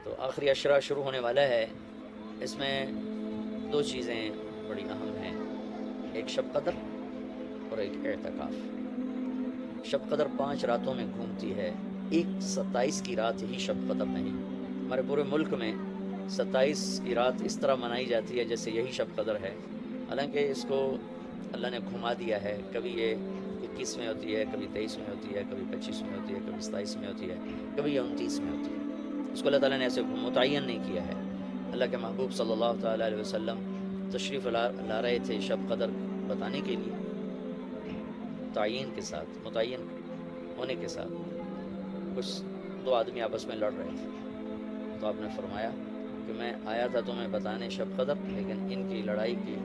تو آخری عشرہ شروع ہونے والا ہے، اس میں دو چیزیں بڑی اہم ہیں، ایک شب قدر اور ایک اعتکاف۔ شب قدر 5 راتوں میں گھومتی ہے، ایک 27 کی رات ہی شب قدر نہیں۔ ہمارے پورے ملک میں 27 کی رات اس طرح منائی جاتی ہے جیسے یہی شب قدر ہے، حالانکہ اس کو اللہ نے گھما دیا ہے، کبھی یہ 21 میں ہوتی ہے، کبھی 23 میں ہوتی ہے، کبھی 25 میں ہوتی ہے، کبھی 27 میں ہوتی ہے، کبھی یہ 29 میں ہوتی ہے۔ اس کو اللہ تعالیٰ نے ایسے متعین نہیں کیا ہے۔ اللہ کے محبوب صلی اللہ تعالیٰ علیہ وسلم تشریف لا رہے تھے شب قدر بتانے کے لیے، تعین کے ساتھ، متعین ہونے کے ساتھ۔ کچھ دو آدمی آپس میں لڑ رہے تھے، تو آپ نے فرمایا کہ میں آیا تھا تمہیں بتانے شب قدر، لیکن ان کی لڑائی کی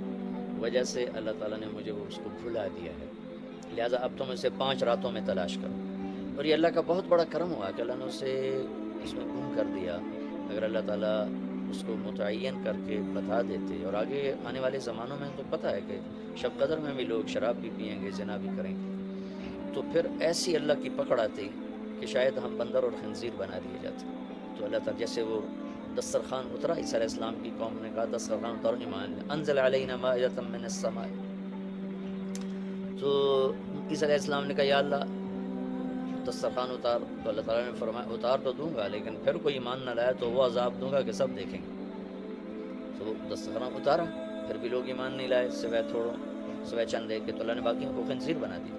وجہ سے اللہ تعالیٰ نے مجھے وہ اس کو بھلا دیا ہے، لہٰذا اب تم اسے 5 راتوں میں تلاش کرو۔ اور یہ اللہ کا بہت بڑا کرم ہوا کہ اللہ نے اسے اس میں گم کر دیا۔ اگر اللہ تعالیٰ اس کو متعین کر کے بتا دیتے، اور آگے آنے والے زمانوں میں تو پتہ ہے کہ شب قدر میں بھی لوگ شراب بھی پئیں گے، زنا بھی کریں گے، تو پھر ایسی اللہ کی پکڑ آتی کہ شاید ہم بندر اور خنزیر بنا دیے جاتے۔ تو اللہ تعالیٰ جیسے وہ دسترخوان اترا، عیسیٰ علیہ السلام کی قوم نے کہا دسترخوان اتارو، ایمان لے، انزل علینا مائدۃ من السماء، تو عیسیٰ علیہ السلام نے کہا یا اللہ دسترخوان اتار، تو اللہ تعالیٰ نے فرمایا اتار تو دوں گا، لیکن پھر کوئی ایمان نہ لایا تو وہ عذاب دوں گا کہ سب دیکھیں گے۔ تو دسترخوان اتارا، پھر بھی لوگ ایمان نہیں لائے، سوائے تھوڑوں، سوائے چند ایک کے، تو اللہ نے باقیوں کو خنزیر بنا دیا۔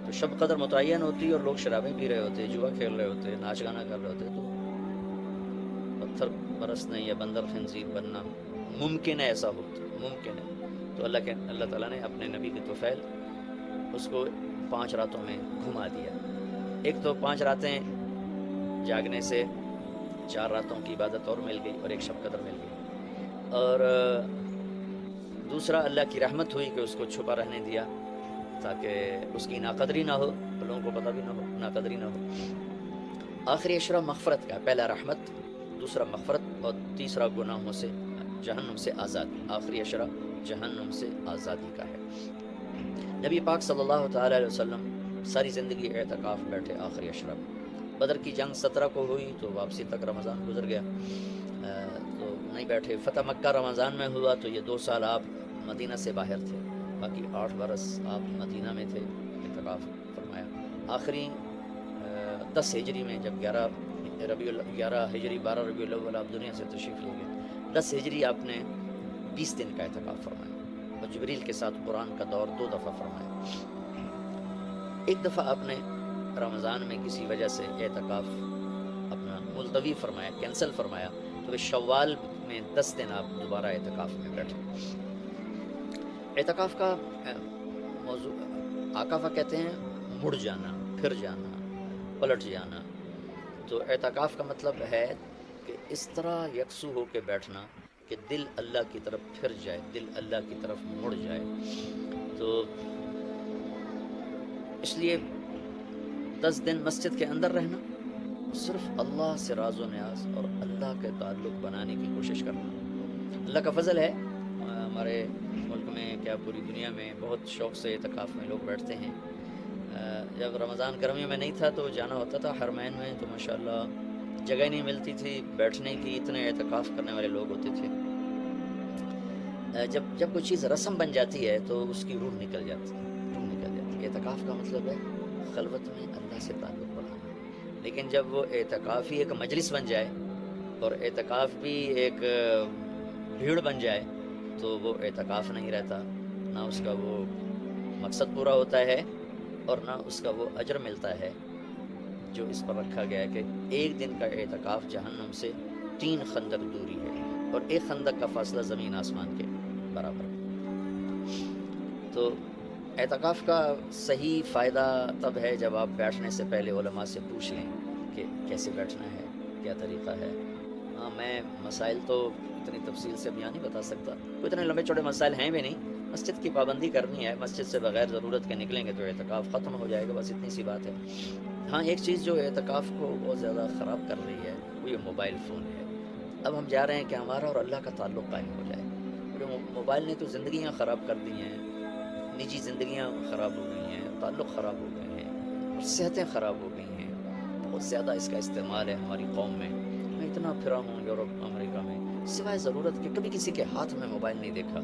تو شب قدر متعین ہوتی اور لوگ شرابیں پی رہے ہوتے، جوا کھیل رہے ہوتے، ناچ گانا کر رہے ہوتے، تو پتھر برسنے یا بندر خنزیر بننا ممکن ہے، ایسا ہوتا ممکن ہے۔ تو اللہ تعالیٰ نے اپنے نبی کے طفیل اس کو 5 راتوں میں گھما دیا۔ ایک تو 5 راتیں جاگنے سے 4 راتوں کی عبادت اور مل گئی، اور ایک شب قدر مل گئی، اور دوسرا اللہ کی رحمت ہوئی کہ اس کو چھپا رہنے دیا تاکہ اس کی ناقدری نہ ہو، لوگوں کو پتہ بھی نہ ہو، ناقدری نہ ہو۔ آخری عشرہ مغفرت کا، پہلا رحمت، دوسرا مغفرت، اور تیسرا گناہوں سے، جہنم سے آزادی۔ آخری عشرہ جہنم سے آزادی کا ہے۔ نبی پاک صلی اللہ تعالیٰ علیہ وسلم ساری زندگی اعتکاف بیٹھے آخری عشرہ میں۔ بدر کی جنگ 17 کو ہوئی تو واپسی تک رمضان گزر گیا، تو نہیں بیٹھے۔ فتح مکہ رمضان میں ہوا تو یہ 2 سال آپ مدینہ سے باہر تھے، باقی 8 برس آپ مدینہ میں تھے، اعتکاف فرمایا۔ آخری 10 ہجری میں جب 11 ہجری 12 ربیع الاول آپ دنیا سے تشریف لے گئے، 10 ہجری آپ نے 20 دن کا اعتکاف فرمایا، اور جبریل کے ساتھ قرآن کا دور 2 دفعہ فرمایا۔ ایک دفعہ آپ نے رمضان میں کسی وجہ سے اعتکاف اپنا ملتوی فرمایا، کینسل فرمایا، تو اس شوال میں 10 دن آپ دوبارہ اعتکاف میں بیٹھے۔ اعتکاف کا موضوع عاکفہ کہتے ہیں مڑ جانا، پھر جانا، پلٹ جانا۔ تو اعتکاف کا مطلب ہے کہ اس طرح یکسو ہو کے بیٹھنا کہ دل اللہ کی طرف پھر جائے، دل اللہ کی طرف مڑ جائے۔ تو اس لیے 10 دن مسجد کے اندر رہنا، صرف اللہ سے راز و نیاز اور اللہ کے تعلق بنانے کی کوشش کرنا۔ اللہ کا فضل ہے، ہمارے ملک میں کیا پوری دنیا میں بہت شوق سے اعتکاف میں لوگ بیٹھتے ہیں۔ جب رمضان گرمیوں میں نہیں تھا تو جانا ہوتا تھا حرمین میں، تو ماشاءاللہ جگہ نہیں ملتی تھی بیٹھنے کی، اتنے اعتکاف کرنے والے لوگ ہوتے تھے۔ جب کوئی چیز رسم بن جاتی ہے تو اس کی روح نکل جاتی ہے، اعتکاف کا مطلب ہے خلوت میں اللہ سے تعلق بڑھانا۔ لیکن جب وہ اعتکاف ہی ایک مجلس بن جائے اور اعتکاف بھی ایک بھیڑ بن جائے تو وہ اعتکاف نہیں رہتا، نہ اس کا وہ مقصد پورا ہوتا ہے اور نہ اس کا وہ اجر ملتا ہے جو اس پر رکھا گیا ہے کہ 1 دن کا اعتکاف جہنم سے 3 خندق دوری ہے، اور 1 خندق کا فاصلہ زمین آسمان کے برابر ہے۔ تو اعتکاف کا صحیح فائدہ تب ہے جب آپ بیٹھنے سے پہلے علماء سے پوچھ لیں کہ کیسے بیٹھنا ہے، کیا طریقہ ہے۔ ہاں، میں مسائل تو اتنی تفصیل سے بیان نہیں بتا سکتا، کوئی اتنے لمبے چوڑے مسائل ہیں بھی نہیں۔ مسجد کی پابندی کرنی ہے، مسجد سے بغیر ضرورت کے نکلیں گے تو اعتکاف ختم ہو جائے گا، بس اتنی سی بات ہے۔ ہاں، ایک چیز جو اعتکاف کو بہت زیادہ خراب کر رہی ہے وہ یہ موبائل فون ہے۔ اب ہم جا رہے ہیں کہ ہمارا اور اللہ کا تعلق قائم ہو جائے، اور موبائل نے تو زندگیاں خراب کر دی ہیں، نجی زندگیاں خراب ہو گئی ہیں، تعلق خراب ہو گئے ہیں، اور صحتیں خراب ہو گئی ہیں۔ بہت زیادہ اس کا استعمال ہے ہماری قوم میں۔ میں اتنا گھومنا پھرا ہوں یورپ امریکہ میں، سوائے ضرورت کے کبھی کسی کے ہاتھ میں موبائل نہیں دیکھا.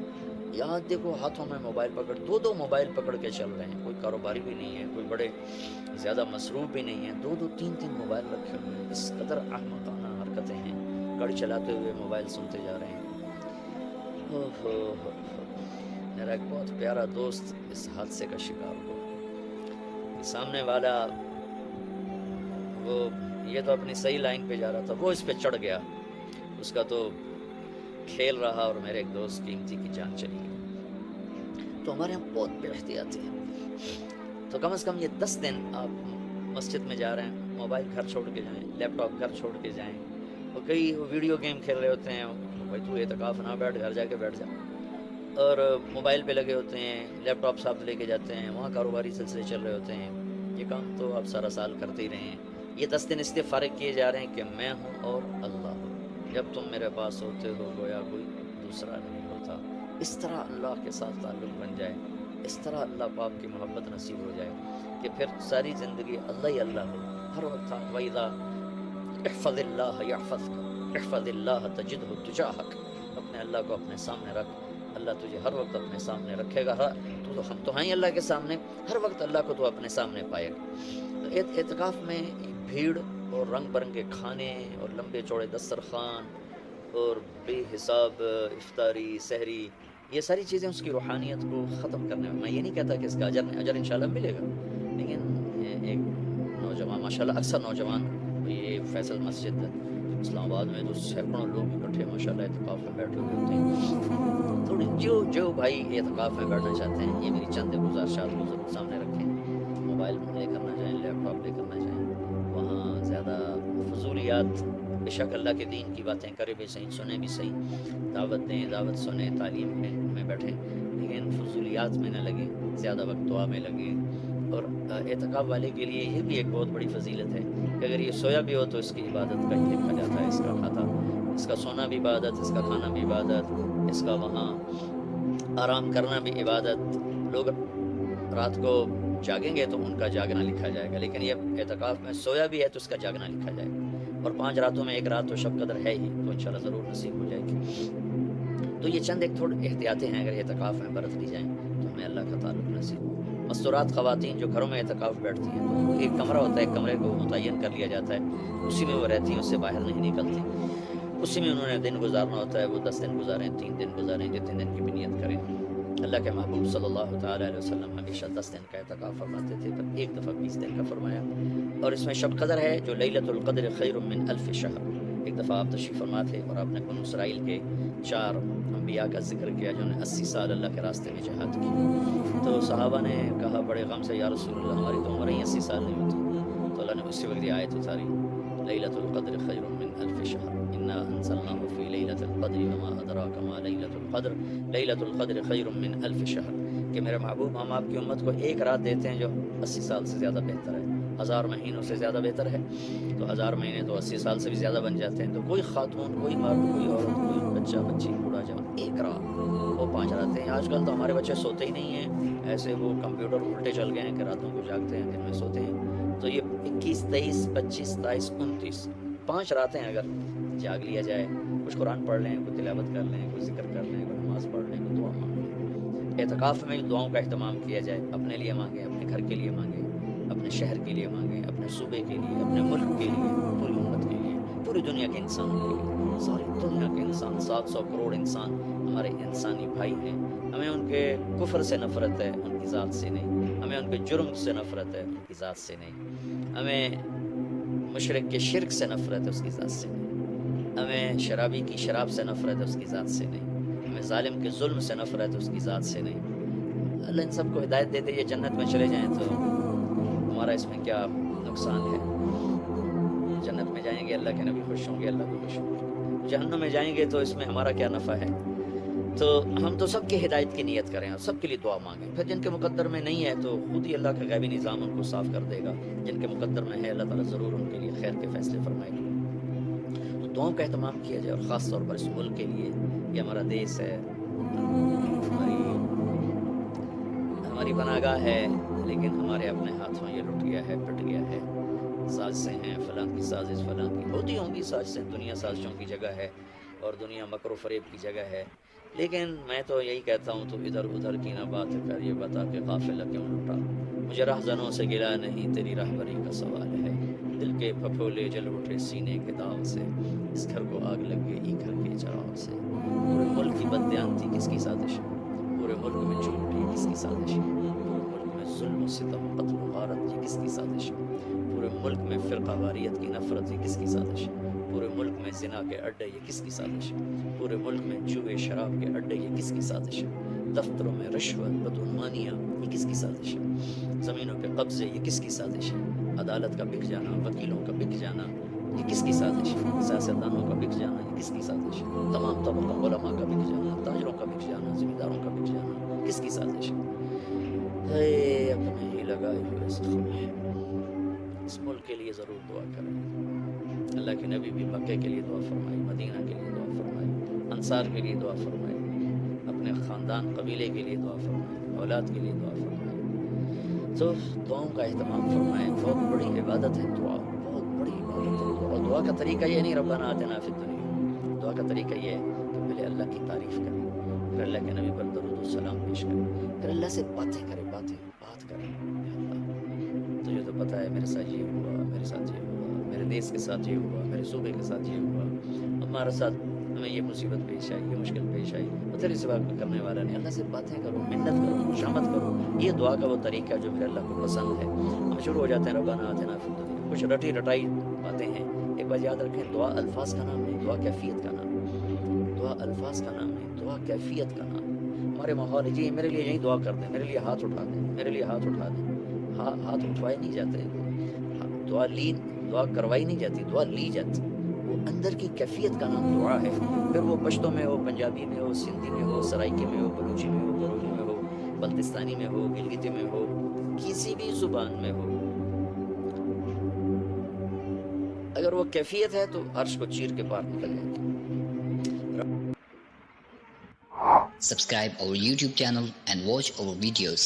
یہاں دیکھو ہاتھوں میں موبائل پکڑ، دو موبائل پکڑ کے چل رہے ہیں. کوئی کاروباری بھی نہیں ہے، کوئی بڑے زیادہ مصروف بھی نہیں ہے، دو تین موبائل رکھے ہوئے ہیں. اس قدر احمقانہ حرکتیں ہیں. گاڑی چلاتے ہوئے موبائل سنتے جا رہے ہیں. میرا ایک بہت پیارا دوست اس حادثے کا شکار ہوا. سامنے والا وہ یہ تو اپنی صحیح لائن پہ جا رہا تھا، وہ اس پہ چڑھ گیا، اس کا تو کھیل رہا اور میرے ایک دوست قیمتی کی جان چلی گئی. تو ہمارے یہاں بہت بے احتیاطی ہے. تو کم از کم یہ 10 دن آپ مسجد میں جا رہے ہیں، موبائل گھر چھوڑ کے جائیں، لیپ ٹاپ گھر چھوڑ کے جائیں. اور کئی ویڈیو گیم کھیل رہے ہوتے ہیں، بھائی تو اعتکاف نہ بیٹھ، گھر جا کے بیٹھ جا. اور موبائل پہ لگے ہوتے ہیں، لیپ ٹاپ ساتھ لے کے جاتے ہیں، وہاں کاروباری سلسلے چل رہے ہوتے ہیں. یہ کام تو آپ سارا سال کرتے ہی رہے ہیں. یہ 10 دن اس لیے فارغ کیے جا رہے ہیں کہ میں ہوں اور اللہ ہو. جب تم میرے پاس ہوتے ہو گویا کوئی دوسرا نہیں ہوتا. اس طرح اللہ کے ساتھ تعلق بن جائے، اس طرح اللہ پاک کی محبت نصیب ہو جائے کہ پھر ساری زندگی اللہ ہی اللہ ہو. ہر وقت وَإِذَا احفظ اللہ یحفظک احفظ اللہ تجدہ تجاہک. اپنے اللہ کو اپنے سامنے رکھ، اللہ تجھے ہر وقت اپنے سامنے رکھے گا. ہم تو ہیں اللہ کے سامنے، ہر وقت اللہ کو تو اپنے سامنے پائے گا. اعتکاف میں بھیڑ اور رنگ برنگے کھانے اور لمبے چوڑے دسترخوان اور بے حساب افطاری سحری، یہ ساری چیزیں اس کی روحانیت کو ختم کرنے میں. میں یہ نہیں کہتا کہ اس کا اجر انشاءاللہ ملے گا، لیکن ایک نوجوان ماشاءاللہ اکثر نوجوان، یہ فیصل مسجد اسلام آباد میں تو سینکڑوں لوگ اکٹھے ماشاءاللہ اعتکاف میں بیٹھے ہوئے ہوتے ہیں. تھوڑی جو بھائی اعتکاف میں بیٹھنا چاہتے ہیں، یہ میری چند گزارشات کو ضرور سامنے رکھیں. موبائل لے کر نہ جائیں، لیپ ٹاپ لے کر نہ جائیں. وہاں زیادہ فضولیات، بے شک اللہ کے دین کی باتیں کرے بھی صحیح، سنیں بھی صحیح، دعوت دیں، دعوت سنیں، تعلیم میں بیٹھیں، لیکن فضولیات میں نہ لگیں، زیادہ وقت دعا میں لگیں. اور اعتکاف والے کے لیے یہ بھی ایک بہت بڑی فضیلت ہے کہ اگر یہ سویا بھی ہو تو اس کی عبادت کا ہی لکھا جاتا ہے. اس کا کھاتا، اس کا سونا بھی عبادت، اس کا کھانا بھی عبادت، اس کا وہاں آرام کرنا بھی عبادت. لوگ رات کو جاگیں گے تو ان کا جاگنا لکھا جائے گا، لیکن یہ اعتکاف میں سویا بھی ہے تو اس کا جاگنا لکھا جائے گا. اور 5 راتوں میں ایک رات تو شب قدر ہے ہی، تو انشاءاللہ ضرور نصیب ہو جائے گی. تو یہ چند ایک تھوڑے احتیاطیں ہیں، اگر اعتکاف میں برت لی جائیں تو ہمیں اللہ کا تعلق نصیب ہو. مستورات خواتین جو گھروں میں اعتکاف بیٹھتی ہیں، تو ایک کمرہ ہوتا ہے، ایک کمرے کو متعین کر لیا جاتا ہے، اسی میں وہ رہتی ہیں، اس سے باہر نہیں نکلتی. اسی میں انہوں نے دن گزارنا ہوتا ہے. وہ 10 دن گزاریں، 3 دن گزاریں، جتنے دن کی بھی نیت کریں. اللہ کے محبوب صلی اللہ تعالیٰ علیہ وسلم ہمیشہ 10 دن کا اعتکاف فرماتے تھے، پر ایک دفعہ 20 دن کا فرمایا. اور اس میں شب قدر ہے جو لیلۃ القدر خیر من 1000 شہر. ایک دفعہ آپ تشریف فرما تھے اور آپ نے بنو اسرائیل کے 4 انبیاء کا ذکر کیا جنہوں نے 80 سال اللہ کے راستے میں جہاد کی. تو صحابہ نے کہا بڑے غم سے، یا رسول اللہ ہماری تو عمر ہی 80 سال نہیں ہوتی. تو اللہ نے اسی وقت یہ آیت اتاری، لیلۃ القدر خیر من 1000 شہر انا انزلناه فی لیلۃ القدر وما ادراک ما لیلۃ القدر لیلۃ القدر خیر من 1000 شہر. کہ میرے محبوب ہم آپ کی امت کو ایک رات دیتے ہیں جو 80 سال سے زیادہ بہتر ہے، 1000 مہینوں سے زیادہ بہتر ہے. تو 1000 مہینے تو 80 سال سے بھی زیادہ بن جاتے ہیں. تو کوئی خاتون، کوئی مرد، کوئی عورت، کوئی بچہ بچی، بوڑھا جوان، ایک رات وہ 5 راتیں. آج کل تو ہمارے بچے سوتے ہی نہیں ہیں، ایسے وہ کمپیوٹر الٹے چل گئے ہیں کہ راتوں کو جاگتے ہیں، دن میں سوتے ہیں. تو یہ 21، 23، 25، 27، 29 5 راتیں اگر جاگ لیا جائے، کچھ قرآن پڑھ لیں، کوئی تلاوت کر لیں، کوئی ذکر کر لیں، کوئی نماز پڑھ لیں، کوئی دعا مانگ لیں. اعتکاف میں دعاؤں کا اہتمام کیا جائے. اپنے لیے مانگیں، اپنے گھر کے لیے مانگیں، اپنے شہر کے لیے مانگیں، اپنے صوبے کے لیے، اپنے ملک کے لیے، پوری امت کے لیے، پوری دنیا کے انسانوں کے لیے. ساری دنیا کے انسان، 700 کروڑ انسان ہمارے انسانی بھائی ہیں. ہمیں ان کے کفر سے نفرت ہے، ان کی ذات سے نہیں. ہمیں ان کے جرم سے نفرت ہے، ان کی ذات سے نہیں. ہمیں مشرک کے شرک سے نفرت ہے، اس کی ذات سے نہیں. ہمیں شرابی کی شراب سے نفرت ہے، اس کی ذات سے نہیں. ہمیں ظالم کے ظلم سے نفرت ہے، اس کی ذات سے نہیں. اللہ ان سب کو ہدایت دے دے، یہ جنت میں چلے جائیں تو ہمارا اس میں کیا نقصان ہے. جنت میں جائیں گے اللہ کے نبی خوش ہوں گے، اللہ بھی خوش ہوں گے. جہنم میں جائیں گے تو اس میں ہمارا کیا نفع ہے. تو ہم تو سب کی ہدایت کی نیت کریں اور سب کے لیے دعا مانگیں. پھر جن کے مقدر میں نہیں ہے تو خود ہی اللہ کا غیبی نظام ان کو صاف کر دے گا. جن کے مقدر میں ہے اللہ تعالیٰ ضرور ان کے لیے خیر کے فیصلے فرمائے گا. تو دعاؤں کا اہتمام کیا جائے، اور خاص طور پر اس ملک کے لیے. یہ ہمارا دیس ہے، ہماری پناہ گاہ ہے، لیکن ہمارے اپنے ہاتھوں یہ لٹ گیا ہے، پٹ گیا ہے. سازشیں ہیں، فلاں کی سازش فلاں کی ہوتی ہوں گی سازشیں، دنیا سازشوں کی جگہ ہے اور دنیا مکر و فریب کی جگہ ہے، لیکن میں تو یہی کہتا ہوں تو ادھر ادھر کی نہ بات کر، یہ بتا کہ قافلہ کیوں لوٹا، مجھے رہزنوں سے گلا نہیں تیری راہبری کا سوال ہے، دل کے پھپھولے جل اٹھے سینے کے داغ سے، اس گھر کو آگ لگ گئی گھر کے چراغ سے، پورے ملک کی بددیانتی کس کی سازش ہے، پورے ملک میں جھوٹ یہ کس کی سازش ہے، پورے ملک میں ظلم و ستم قتل و غارت یہ کس کی سازش ہے، پورے ملک میں فرقہ واریت کی نفرت یہ کس کی سازش ہے، پورے ملک میں زنا کے اڈے یہ کس کی سازش ہے، پورے ملک میں جوئے شراب کے اڈے یہ کس کی سازش ہے، دفتروں میں رشوت بدعنوانیاں یہ کس کی سازش ہے، زمینوں پہ قبضے یہ کس کی سازش ہے، عدالت کا بک جانا، وکیلوں کا بک جانا یہ کس کی سازش ہے، سیاستدانوں کا بک جانا یہ کس کی سازش ہے، تمام طبقہ علماء کا بک جانا، تاجروں کا بک جانا، زمینداروں کا بک جانا کس کی سازش ہے، اے اپنے ہی لگائے ہوئے زخم ہے، اس ملک کے لیے ضرور دعا کریں، اللہ کے نبی بھی مکے کے لیے دعا فرمائی، مدینہ کے لیے دعا فرمائی، انصار کے لیے دعا فرمائی، اپنے خاندان قبیلے کے لیے دعا فرمائی، اولاد کے لیے دعا فرمائی، تو دعاؤں کا اہتمام فرمائیں، بہت بڑی عبادت ہے دعا، بہت بڑی عبادت ہے دعا، اور دعا کا طریقہ یہ نہیں ربنا آتنا فی الدنیا، دعا کا طریقہ یہ ہے کہ پہلے اللہ کی تعریف کریں، پھر اللہ کے نبی پر درود و سلام پیش کریں، پھر اللہ سے باتیں کریں، بات کریں، یا اللہ تجھے تو پتہ ہے میرے ساتھ یہ ہوا، میرے ساتھ یہ ہوا، میرے دیس کے ساتھ یہ ہوا، میرے صوبے کے ساتھ یہ ہوا، ہمارے ساتھ ہمیں یہ مصیبت پیش آئی، یہ مشکل پیش آئی، وہ تیرے سوا کوئی کرنے والا نہیں، اللہ سے باتیں کرو، منت کرو، خوشامد کرو، یہ دعا کا وہ طریقہ جو میرے اللہ کو پسند ہے۔ ہم شروع ہو جاتے ہیں ربنا آتنا فی الدنیا، کچھ رٹی رٹائی باتیں ہیں، ایک بات یاد رکھیں، دعا الفاظ کا نام نہیں، دعا کیفیت کا نام، دعا الفاظ کا نام نہیں، دعا کیفیت کا نام۔ ہمارے ماحول ہے جی میرے لیے یہی دعا کر دیں، میرے لیے ہاتھ اٹھا دیں، میرے لیے ہاتھ اٹھا دیں، ہاتھ اٹھوائے نہیں جاتے، دعا کروائی نہیں جاتی، دعا لی جاتی، وہ اندر کی کیفیت کا نام دعا ہے، پھر وہ پشتوں میں ہو، پنجابی میں ہو، سندھی میں ہو، سرائکی میں ہو، بلوچی میں ہو، برولی میں ہو، بلتستانی میں ہو، گلگتی میں ہو، کسی بھی زبان میں ہو، اگر وہ کیفیت ہے تو عرش کو چیر کے پار نکل جائے گی۔ Subscribe our YouTube channel and watch our videos.